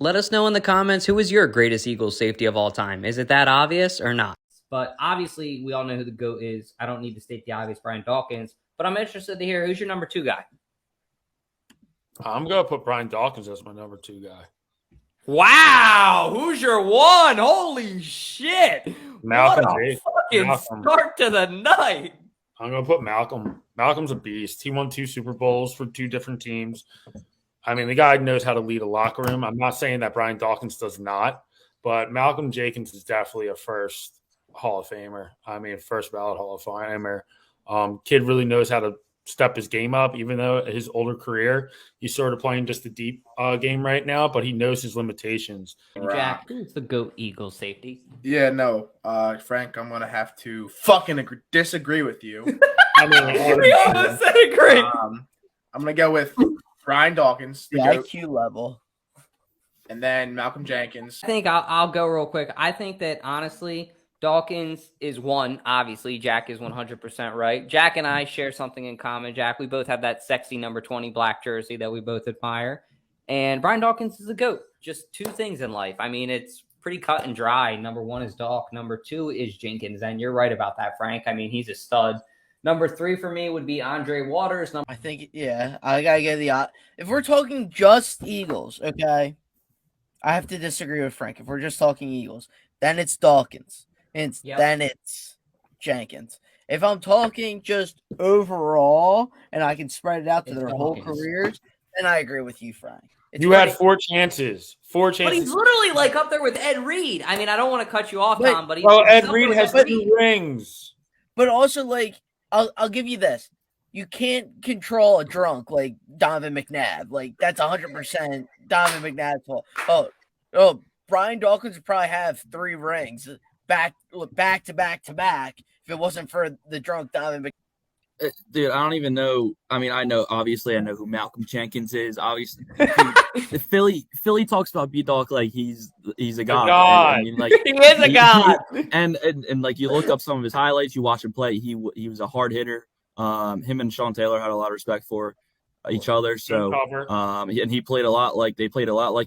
Let us know in the comments, who is your greatest Eagles safety of all time? Is it that obvious or not? But obviously, we all know who the GOAT is. I don't need to state the obvious, Brian Dawkins. But I'm interested to hear, who's your number 2 guy? I'm going to put Brian Dawkins as my number 2 guy. Wow, who's your 1? Holy shit. Malcolm what a J. fucking Malcolm. start to the night. I'm going to put Malcolm. Malcolm's a beast. He won 2 Super Bowls for 2 different teams. I mean, the guy knows how to lead a locker room. I'm not saying that Brian Dawkins does not, but Malcolm Jenkins is definitely a first Hall of Famer. I mean, first ballot Hall of Famer. Kid really knows how to step his game up, even though his older career, he's sort of playing just a deep game right now, but he knows his limitations. Jack, who's the GOAT Eagles safety? Yeah, no, Frank, I'm gonna have to fucking disagree with you. I mean, We almost said agree. I'm gonna go with Brian Dawkins, The IQ level. and then Malcolm Jenkins. I think I'll go real quick. I think that, honestly, Dawkins is 1. Obviously, Jack is 100% right. Jack and I share something in common. Jack, we both have that sexy number 20 black jersey that we both admire. And Brian Dawkins is a GOAT. Just 2 things in life. I mean, it's pretty cut and dry. Number 1 is Dawk. Number 2 is Jenkins. And you're right about that, Frank. I mean, he's a stud. Number 3 for me would be Andre Waters. I think, yeah, I gotta get the. If we're talking just Eagles, okay, I have to disagree with Frank. If we're just talking Eagles, then it's Dawkins. Then it's Jenkins. If I'm talking just overall, and I can spread it out to their whole careers, then I agree with you, Frank. You had 4 chances. 4 chances. But he's literally like up there with Ed Reed. I mean, I don't want to cut you off, Tom, but he's Ed up Reed there has with Ed 2 Reed. rings. But also, like, I'll give you this. You can't control a drunk like Donovan McNabb. Like, that's 100% Donovan McNabb's fault. Oh, Brian Dawkins would probably have 3 rings back to back if it wasn't for the drunk Donovan McNabb. Dude, I don't even know. I mean, I know who Malcolm Jenkins is. Obviously, Philly talks about BDawk like he's a god. God. And, like, He is a god. And like you look up some of his highlights, you watch him play. He was a hard hitter. Him and Sean Taylor had a lot of respect for each other. So, and they played a lot like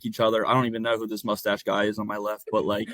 each other. I don't even know who this mustache guy is on my left, but like.